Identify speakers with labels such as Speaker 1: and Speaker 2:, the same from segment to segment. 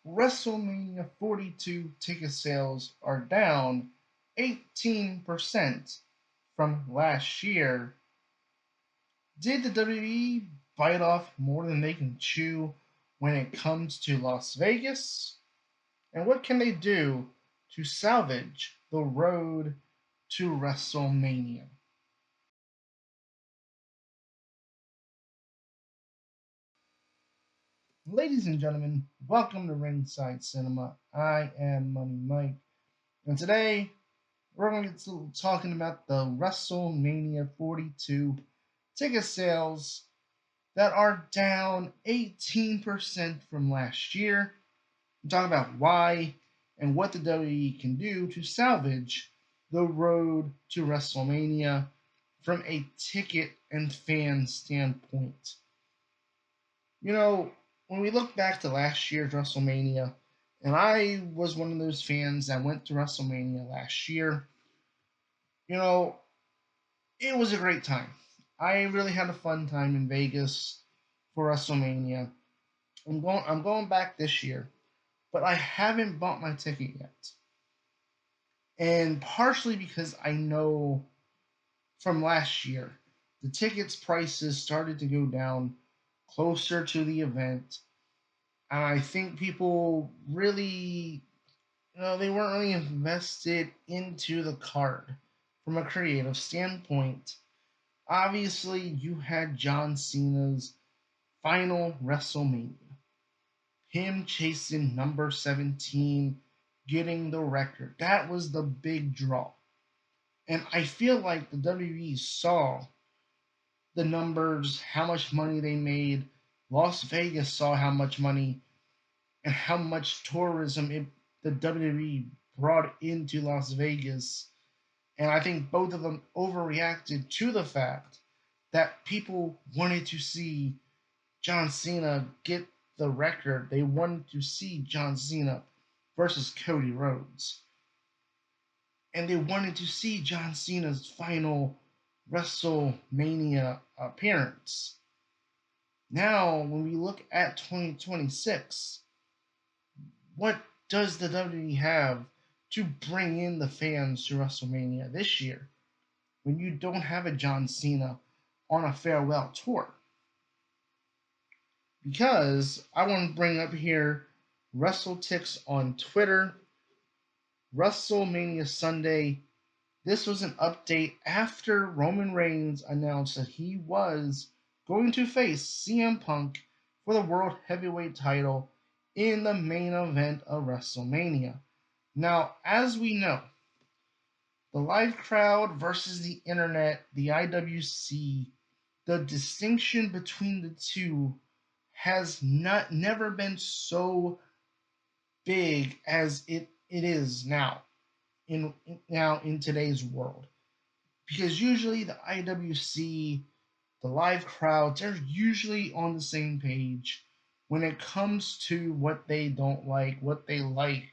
Speaker 1: WrestleMania 42 ticket sales are down 18% from last year. Did the WWE bite off more than they can chew when it comes to Las Vegas? And what can they do to salvage the road to WrestleMania? Ladies and gentlemen, welcome to Ringside Cinema. I am Money Mike, and today we're going to get talking about the WrestleMania 42 ticket sales that are down 18% from last year. We're talking about why and what the WWE can do to salvage the road to WrestleMania from a ticket and fan standpoint. You know, when we look back to last year's WrestleMania, and I was one of those fans that went to WrestleMania last year, you know, it was a great time. I really had a fun time in Vegas for WrestleMania. I'm going back this year, but I haven't bought my ticket yet. And partially because I know from last year, the tickets prices started to go down closer to the event. And I think people really, they weren't really invested into the card from a creative standpoint. Obviously, you had John Cena's final WrestleMania, him chasing number 17, getting the record. That was the big draw. And I feel like the WWE saw the numbers, how much money they made. Las Vegas saw how much money and how much tourism the WWE brought into Las Vegas. And I think both of them overreacted to the fact that people wanted to see John Cena get the record. They wanted to see John Cena versus Cody Rhodes. And they wanted to see John Cena's final WrestleMania appearance. Now, when we look at 2026, what does the WWE have to bring in the fans to WrestleMania this year when you don't have a John Cena on a farewell tour? Because I want to bring up here WrestleTix on Twitter, WrestleMania Sunday. This was an update after Roman Reigns announced that he was going to face CM Punk for the World Heavyweight title in the main event of WrestleMania. Now, as we know, the live crowd versus the internet, the IWC, the distinction between the two has never been so big as it is now in today's world. Because usually the IWC, the live crowds, are usually on the same page when it comes to what they don't like, what they like.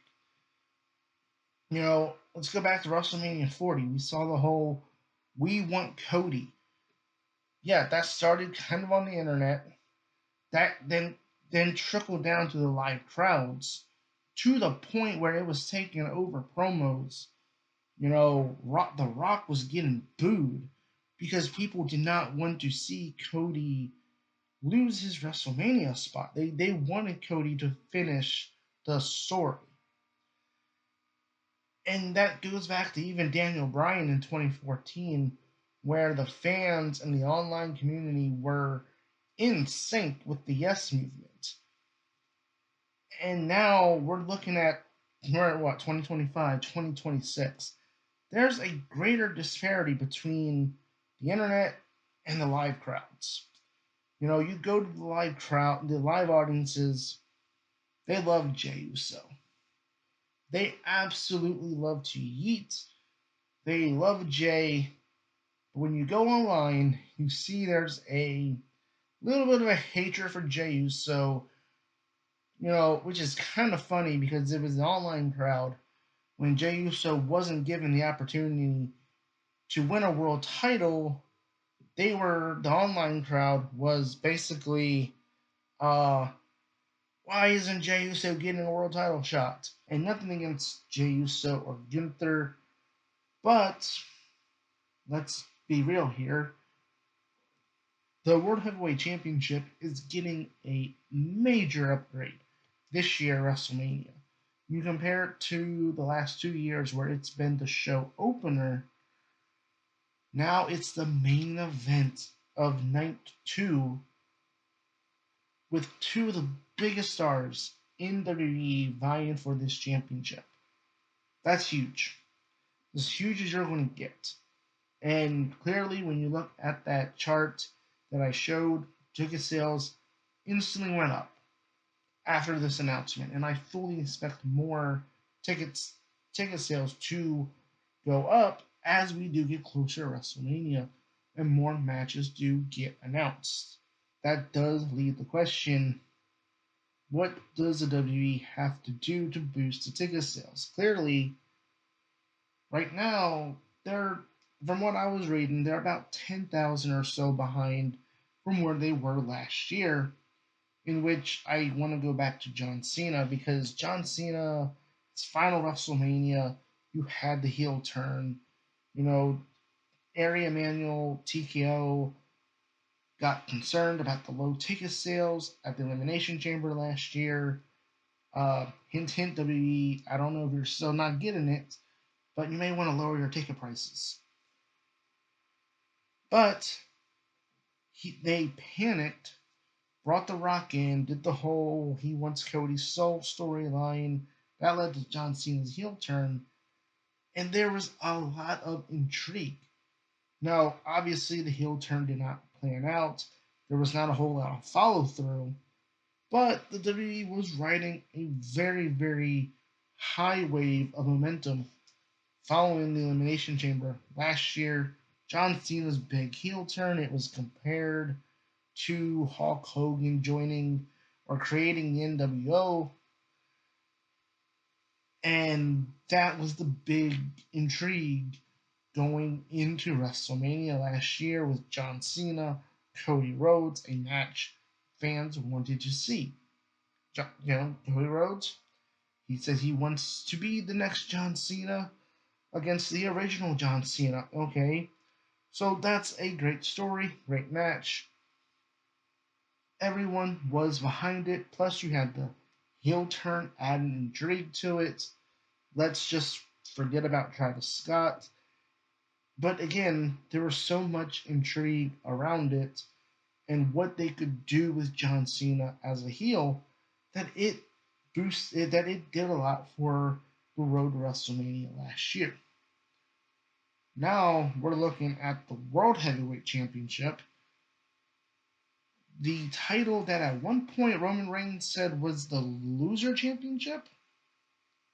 Speaker 1: Let's go back to WrestleMania 40. We saw the whole "We want Cody." Yeah, that started kind of on the internet. That then trickled down to the live crowds to the point where it was taking over promos. The Rock was getting booed because people did not want to see Cody lose his WrestleMania spot. They wanted Cody to finish the story. And that goes back to even Daniel Bryan in 2014, where the fans and the online community were in sync with the Yes movement. And now we're at what, 2025, 2026. There's a greater disparity between the internet and the live crowds. You go to the live crowd, the live audiences, they love Jey Uso. They absolutely love to yeet. They love Jey. But when you go online, you see there's a little bit of a hatred for Jey Uso, which is kind of funny because it was an online crowd when Jey Uso wasn't given the opportunity to win a world title. The online crowd was basically Why isn't Jey Uso getting a world title shot? And nothing against Jey Uso or Gunther, but let's be real here. The World Heavyweight Championship is getting a major upgrade this year at WrestleMania. You compare it to the last 2 years where it's been the show opener, now it's the main event of night two with two of the biggest stars in WWE vying for this championship. That's huge. As huge as you're going to get. And clearly, when you look at that chart that I showed, ticket sales instantly went up after this announcement. And I fully expect more ticket sales to go up as we do get closer to WrestleMania and more matches do get announced. That does lead the question, what does the WWE have to do to boost the ticket sales? Clearly, right now, they're, from what I was reading, they're about 10,000 or so behind from where they were last year, in which I want to go back to John Cena because John Cena, his final WrestleMania, you had the heel turn. You know, Area Manuel TKO got concerned about the low ticket sales at the Elimination Chamber last year. Hint, hint, WWE. I don't know if you're still not getting it, but you may want to lower your ticket prices. But they panicked, brought The Rock in, did the whole he wants Cody's soul storyline. That led to John Cena's heel turn, and there was a lot of intrigue. Now, obviously, the heel turn did not plan out. There was not a whole lot of follow through, but the WWE was riding a very, very high wave of momentum following the Elimination Chamber last year. John Cena's big heel turn, it was compared to Hulk Hogan joining or creating the NWO. And that was the big intrigue going into WrestleMania last year with John Cena, Cody Rhodes, a match fans wanted to see. Cody Rhodes, he said he wants to be the next John Cena against the original John Cena. Okay, so that's a great story, great match. Everyone was behind it. Plus, you had the heel turn, adding intrigue to it. Let's just forget about Travis Scott. But again, there was so much intrigue around it and what they could do with John Cena as a heel that it did a lot for the road to WrestleMania last year. Now we're looking at the World Heavyweight Championship, the title that at one point Roman Reigns said was the loser championship.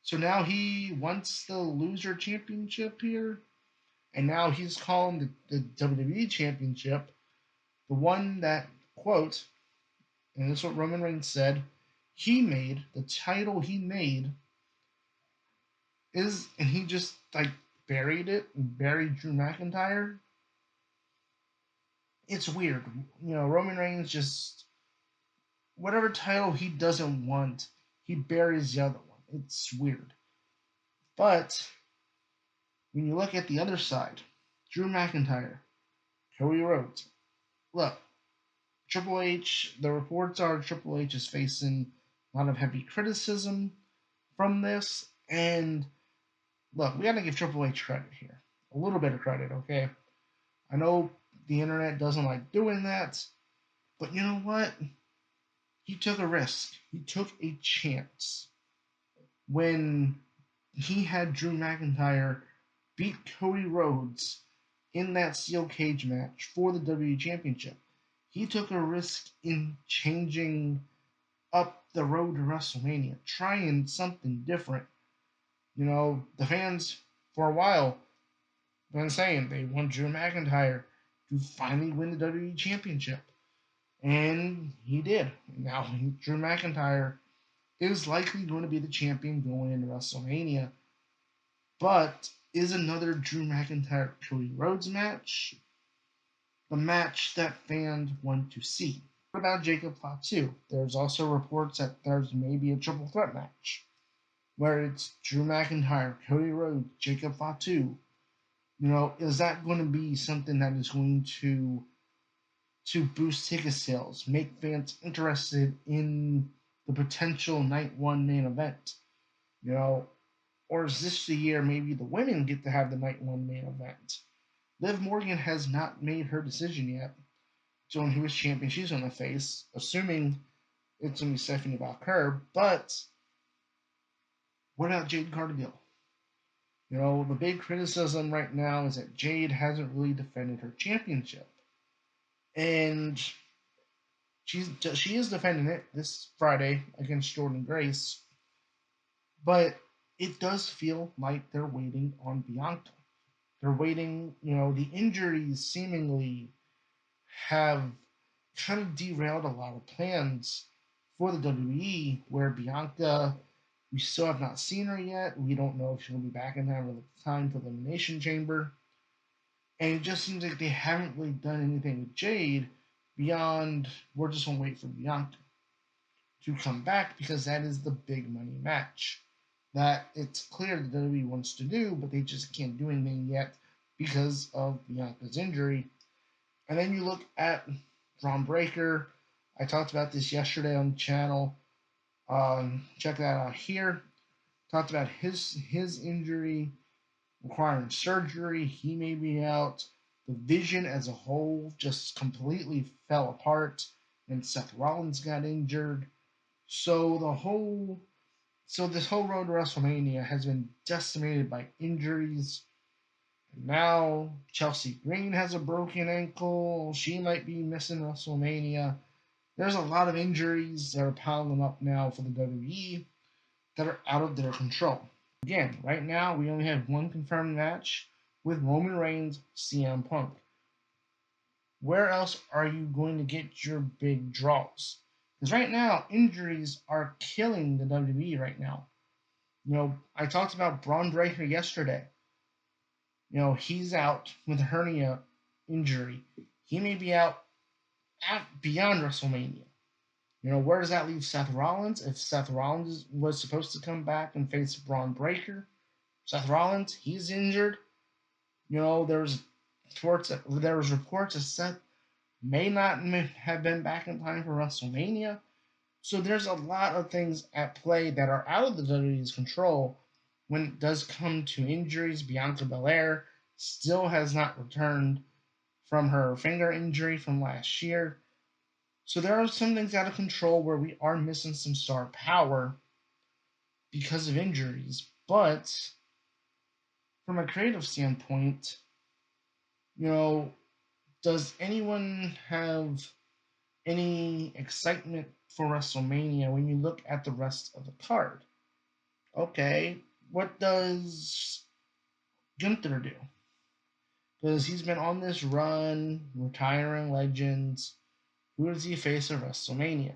Speaker 1: So now he wants the loser championship here, and now he's calling the WWE championship the one that, quote, and this is what Roman Reigns said, he made, the title he made is, and he just like buried it and buried Drew McIntyre. It's weird. Roman Reigns just, whatever title he doesn't want, he buries the other one. It's weird. But when you look at the other side, Drew McIntyre, Cody Rhodes, look, Triple H, the reports are Triple H is facing a lot of heavy criticism from this. And look, we got to give Triple H credit here. A little bit of credit, okay? I know the internet doesn't like doing that, but you know what? He took a risk. He took a chance when he had Drew McIntyre beat Cody Rhodes in that steel cage match for the WWE Championship. He took a risk in changing up the road to WrestleMania, trying something different. The fans for a while been saying they want Drew McIntyre to finally win the WWE Championship. And he did. Now Drew McIntyre is likely going to be the champion going into WrestleMania. But is another Drew McIntyre Cody Rhodes match the match that fans want to see? What about Jacob Fatu? There's also reports that there's maybe a triple threat match where it's Drew McIntyre, Cody Rhodes, Jacob Fatu. Is that going to be something that is going to boost ticket sales, make fans interested in the potential night one main event? You know, or is this the year maybe the women get to have the night one main event? Liv Morgan has not made her decision yet. So who is champion she's going to face, assuming it's going to be Stephanie Valkyrie. But what about Jade Cargill? The big criticism right now is that Jade hasn't really defended her championship. And she is defending it this Friday against Jordan Grace. But it does feel like they're waiting on Bianca. They're waiting, the injuries seemingly have kind of derailed a lot of plans for the WWE, where Bianca, we still have not seen her yet. We don't know if she'll be back in time for the Elimination Chamber. And it just seems like they haven't really done anything with Jade beyond we're just going to wait for Bianca to come back, because that is the big money match that it's clear the WWE wants to do, but they just can't do anything yet because of Bianca's injury. And then you look at Braun Breaker. I talked about this yesterday on the channel. Check that out here. Talked about his injury requiring surgery. He may be out. The vision as a whole just completely fell apart, and Seth Rollins got injured. So this whole road to WrestleMania has been decimated by injuries. And now Chelsea Green has a broken ankle. She might be missing WrestleMania. There's a lot of injuries that are piling up now for the WWE that are out of their control. Again, right now we only have one confirmed match with Roman Reigns, CM Punk. Where else are you going to get your big draws? Because right now, injuries are killing the WWE right now. I talked about Braun Breaker yesterday. He's out with a hernia injury. He may be out beyond WrestleMania. Where does that leave Seth Rollins? If Seth Rollins was supposed to come back and face Braun Breaker, Seth Rollins, he's injured. There was reports that Seth may not have been back in time for WrestleMania. So there's a lot of things at play that are out of the WWE's control when it does come to injuries. Bianca Belair still has not returned from her finger injury from last year. So there are some things out of control where we are missing some star power because of injuries. But from a creative standpoint, does anyone have any excitement for WrestleMania when you look at the rest of the card? Okay, what does Gunther do? Because he's been on this run, retiring legends. Who does he face at WrestleMania?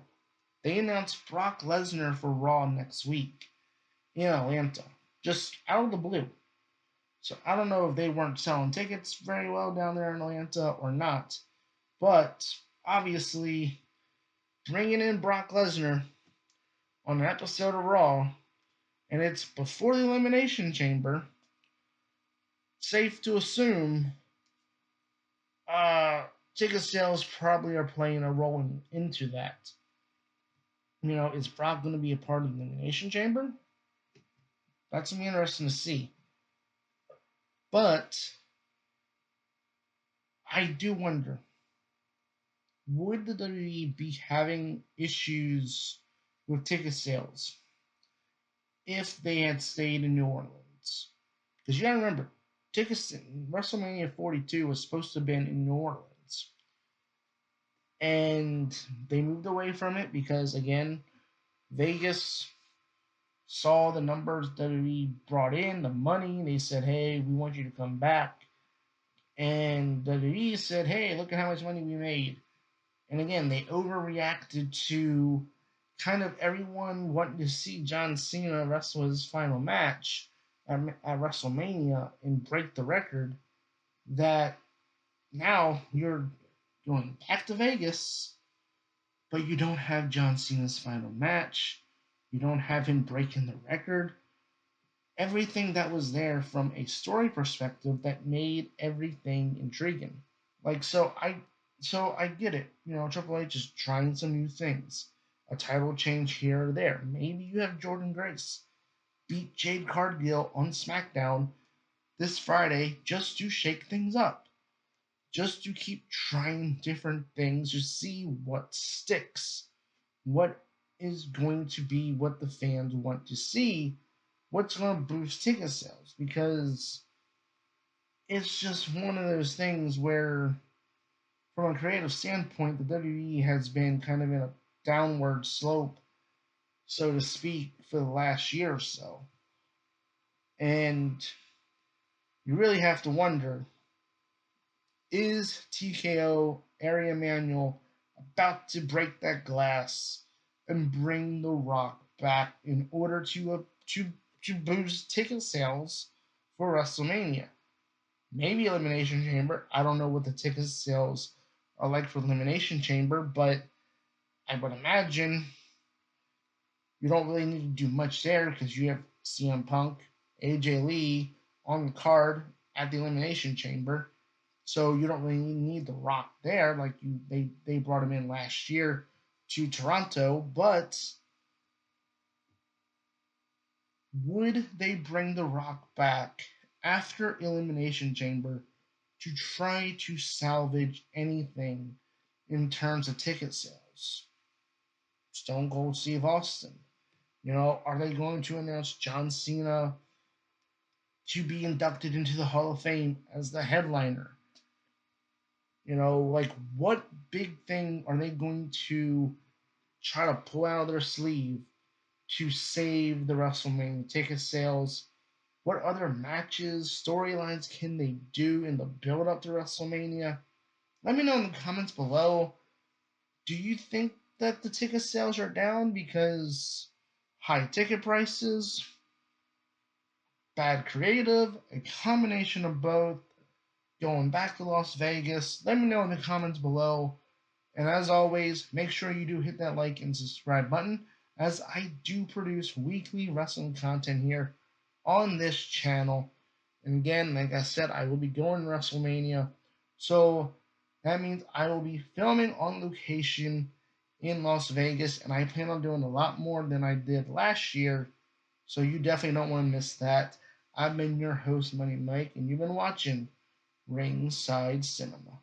Speaker 1: They announced Brock Lesnar for Raw next week in Atlanta, just out of the blue. So I don't know if they weren't selling tickets very well down there in Atlanta or not, but obviously bringing in Brock Lesnar on an episode of Raw, and it's before the Elimination Chamber, safe to assume ticket sales probably are playing a role into that. Is Brock going to be a part of the Elimination Chamber? That's going to be interesting to see. But I do wonder, would the WWE be having issues with ticket sales if they had stayed in New Orleans? Because you gotta remember, tickets in WrestleMania 42 was supposed to have been in New Orleans. And they moved away from it because, again, Vegas saw the numbers that we brought in, the money. They said, hey, we want you to come back. And WWE said, hey, look at how much money we made. And again, they overreacted to kind of everyone wanting to see John Cena wrestle his final match at WrestleMania and break the record, that now you're going back to Vegas but you don't have John Cena's final match. You don't have him breaking the record. Everything that was there from a story perspective that made everything intriguing. So I get it. Triple H is trying some new things. A title change here or there. Maybe you have Jordan Grace beat Jade Cargill on SmackDown this Friday just to shake things up. Just to keep trying different things to see what sticks. What is going to be what the fans want to see. What's going to boost ticket sales. Because it's just one of those things where from a creative standpoint, the WWE has been kind of in a downward slope, so to speak, for the last year or so. And you really have to wonder, is TKO Area Manual about to break that glass and bring The Rock back in order to boost ticket sales for WrestleMania? Maybe Elimination Chamber. I don't know what the ticket sales are like for Elimination Chamber, but I would imagine you don't really need to do much there because you have CM Punk, AJ Lee on the card at the Elimination Chamber. So you don't really need The Rock there. They brought him in last year to Toronto, but would they bring The Rock back after Elimination Chamber to try to salvage anything in terms of ticket sales? Stone Cold Steve Austin. Are they going to announce John Cena to be inducted into the Hall of Fame as the headliner? What big thing are they going to try to pull out of their sleeve to save the WrestleMania ticket sales? What other matches, storylines can they do in the build up to WrestleMania? Let me know in the comments below. Do you think that the ticket sales are down because high ticket prices, bad creative, a combination of both, going back to Las Vegas? Let me know in the comments below. And as always, make sure you do hit that like and subscribe button, as I do produce weekly wrestling content here on this channel. And again, like I said, I will be going to WrestleMania. So that means I will be filming on location in Las Vegas, and I plan on doing a lot more than I did last year. So you definitely don't want to miss that. I've been your host, Money Mike, and you've been watching Ringside Cinema.